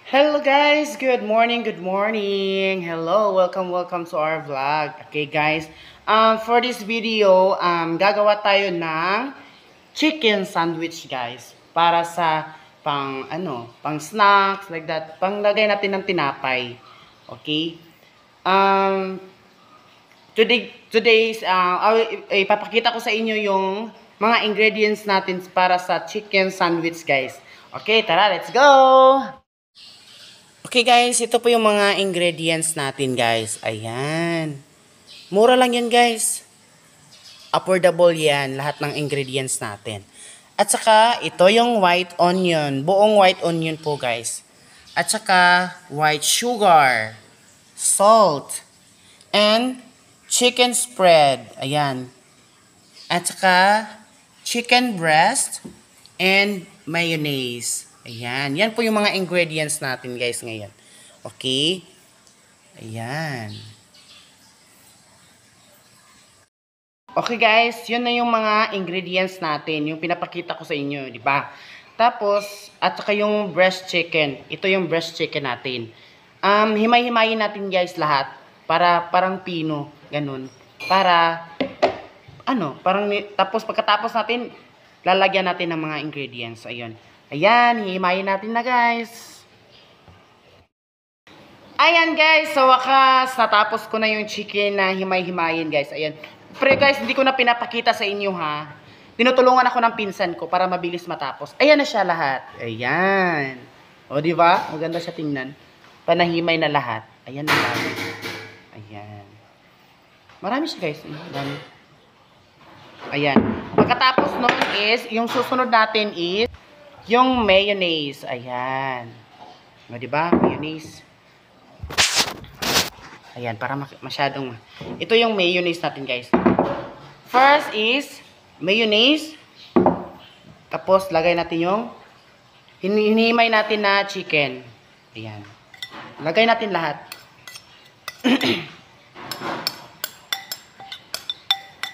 Hello guys, good morning, good morning. Hello, welcome to our vlog. Okay guys, for this video, gagawa tayo ng chicken sandwich guys. Para sa pang snacks like that. Pang lagay natin ng tinapay. Okay? Um, today's, ipapakita ko sa inyo yung mga ingredients natin para sa chicken sandwich guys. Okay, tara, let's go! Okay guys, ito po yung mga ingredients natin guys. Ayan. Mura lang yan guys. Affordable yan, lahat ng ingredients natin. At saka, ito yung white onion. Buong white onion po guys. At saka, white sugar, salt, and chicken spread. Ayan. At saka, chicken breast, and mayonnaise. Ayan. Yan po yung mga ingredients natin guys ngayon. Okay? Ayan. Okay guys, yun na yung mga ingredients natin. Yung pinapakita ko sa inyo, di ba? Tapos, at saka yung breast chicken. Ito yung breast chicken natin. Himay-himayin natin guys lahat. Para parang pino. Ganun. Para, tapos pagkatapos natin, lalagyan natin ng mga ingredients. Ayun. Ayan, hihimayin natin na guys. Ayan guys, sa wakas, natapos ko na yung chicken na himay-himayin guys. Ayan. Pero guys, hindi ko na pinapakita sa inyo ha. Tinutulungan ako ng pinsan ko para mabilis matapos. Ayan na siya lahat. Ayan. O di ba? Maganda siya tingnan. Panahimay na lahat. Ayan na lahat. Ayan. Marami siya guys. Dami. Ayan. Pagkatapos nun is, yung susunod natin is, yung mayonnaise. Ayan. O diba? Mayonnaise. Ayan, para masyadong... Ito yung mayonnaise natin, guys. First is, mayonnaise. Tapos, lagay natin yung... Hinihimay natin na chicken. Ayan. Lagay natin lahat.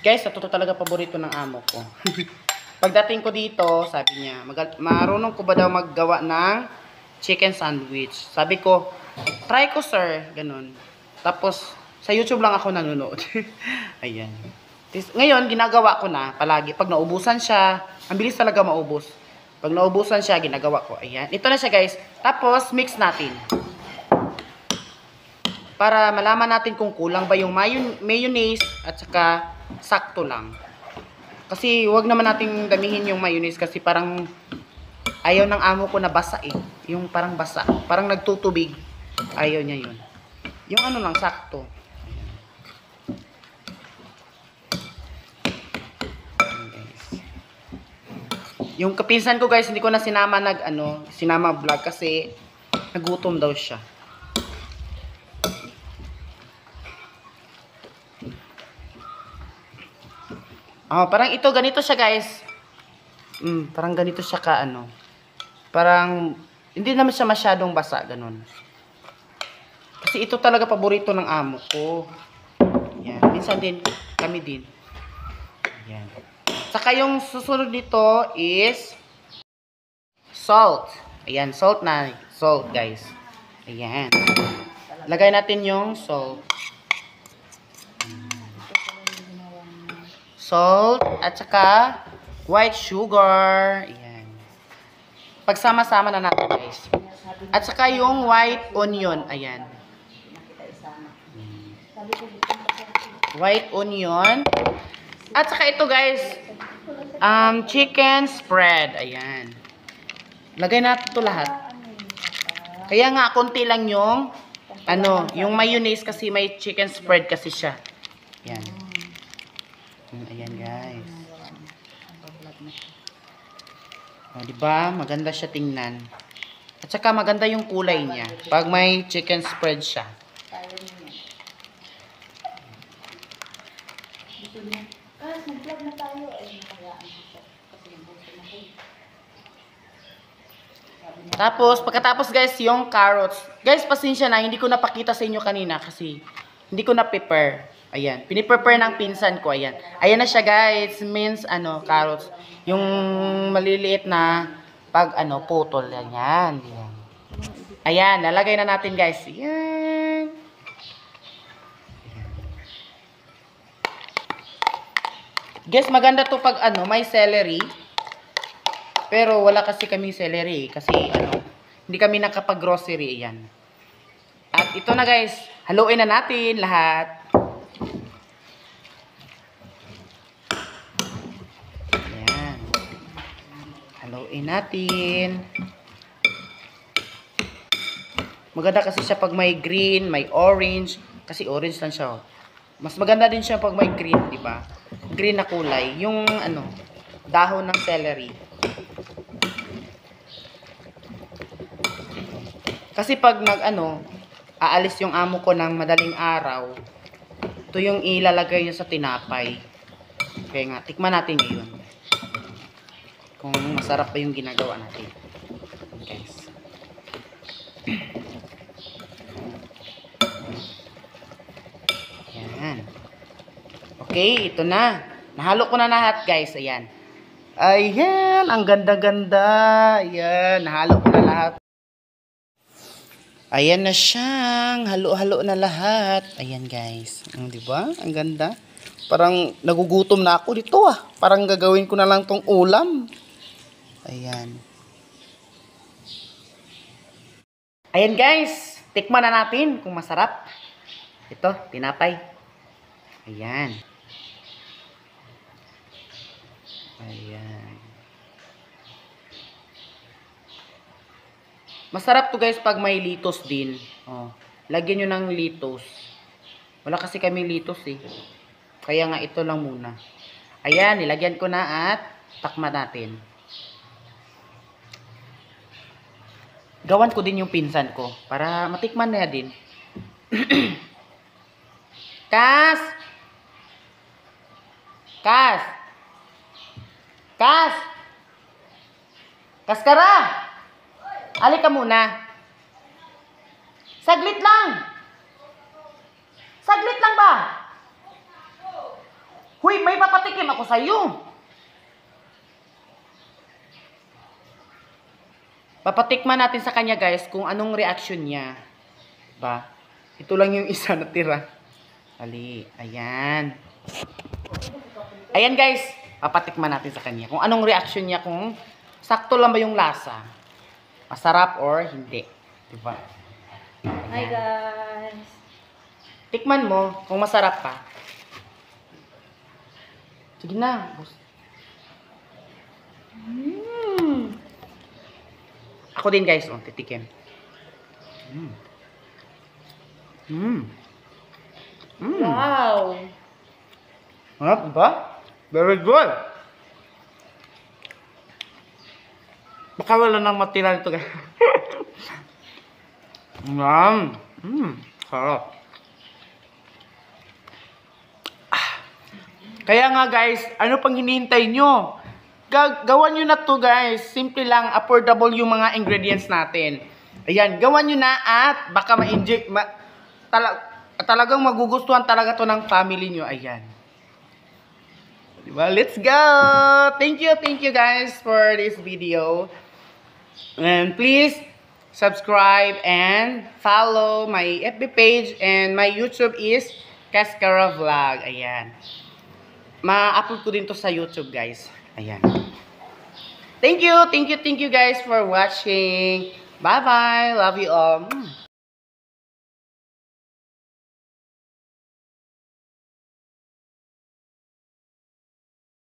Guys, ito talaga paborito ng amo ko. Pagdating ko dito, sabi niya, marunong ko ba daw maggawa ng chicken sandwich? Sabi ko, try ko sir, ganun. Tapos, sa YouTube lang ako nanonood. Ayan. Ngayon, ginagawa ko na palagi. Pag naubusan siya, ang bilis talaga maubos. Pag naubusan siya, ginagawa ko. Ayan. Ito na siya guys. Tapos, mix natin. Para malaman natin kung kulang ba yung mayonnaise at saka sakto lang. Kasi wag naman nating damihin yung mayonnaise kasi parang ayaw ng amo ko na basa eh. Yung parang basa. Parang nagtutubig. Ayaw niya yun. Yung ano lang, sakto. Ayan, guys. Yung kapinsan ko guys, hindi ko na sinama vlog kasi nagutom daw siya. Oh, parang ito, ganito siya guys. Parang ganito siya Parang, hindi naman siya masyadong basa, ganun. Kasi ito talaga paborito ng amo ko. Yan, minsan din, kami din. Yan. Saka yung susunod nito is salt. Ayan, salt guys. Ayan. Lagay natin yung salt. Salt at saka white sugar. Ayan. Pagsama-sama na natin guys. At saka yung white onion. Ayan. White onion. At saka ito guys, chicken spread. Ayan. Lagay natin ito lahat. Kaya nga, konti lang yung yung mayonnaise kasi may chicken spread kasi siya. Ayan. Ayan guys. O, diba? Maganda siya tingnan. At saka maganda yung kulay niya. Pag may chicken spread siya. Tapos, pagkatapos guys, yung carrots. Guys, pasensya na, hindi ko napakita sa inyo kanina kasi hindi ko na-prepare. Ayan, piniprepare ng pinsan ko, ayan. Ayan na siya guys, means carrots. Yung maliliit na putol, yan. Ayan, lalagay na natin guys. Ayan. Guys, maganda to pag may celery. Pero wala kasi kami celery. Kasi hindi kami nakapag-grocery. Ayan. At ito na guys, haluin na natin lahat. Ayan. Haluin natin. Maganda kasi siya pag may green, may orange. Kasi orange lang siya. Mas maganda din siya pag may green, di ba? Green na kulay. Yung dahon ng celery. Kasi pag aalis yung amo ko ng madaling araw, ito yung ilalagay niya sa tinapay. Kaya nga, tikman natin ngayon. Kung masarap pa yung ginagawa natin. Guys. Ayan. Okay, ito na. Nahalo ko na lahat, guys. Ayan. Ayan, ang ganda-ganda. Ayan, nahalo ko na lahat. Ayan na siyang halo-halo na lahat. Ayan guys. Di ba? Ang ganda. Parang nagugutom na ako dito ah. Parang gagawin ko na lang tong ulam. Ayan. Ayan guys. Tikman na natin kung masarap. Ito, tinapay. Ayan. Ayan. Masarap to guys pag may litos din. Lagyan nyo ng litos. Wala kasi kami litos eh. Kaya nga ito lang muna. Ayan, nilagyan ko na at takman natin. Gawan ko din yung pinsan ko para matikman na din. Kas! Kas! Kas! Kaskara! Ali ka muna. Saglit lang. Saglit lang ba? Huy, may papatikim ako sa iyo. Papatikman natin sa kanya guys kung anong reaction niya. Ba? Ito lang yung isa na tira. Ali, ayan. Ayan guys, papatikman natin sa kanya kung anong reaction niya, kung sakto lang ba yung lasa. Masarap or hindi. Diba? Ayan. Hi guys! Tikman mo kung masarap pa. Sige na. Ako din guys, titikim. Wow! Sarap ba? Very good. Baka wala nang matira nito guys. Sarap. Kaya nga guys, ano pang hinihintay nyo? Gawan nyo na to guys. Simple lang, affordable yung mga ingredients natin. Ayan, gawan nyo na at baka ma-enjoy, talagang magugustuhan talaga to ng family nyo. Ayan. Diba? Let's go! Thank you guys for this video. And please subscribe and follow my FB page, and my YouTube is Kaskara Vlog. Ayan. Ma-upload ko din to sa YouTube guys. Ayan. Thank you guys for watching. Bye bye. Love you all.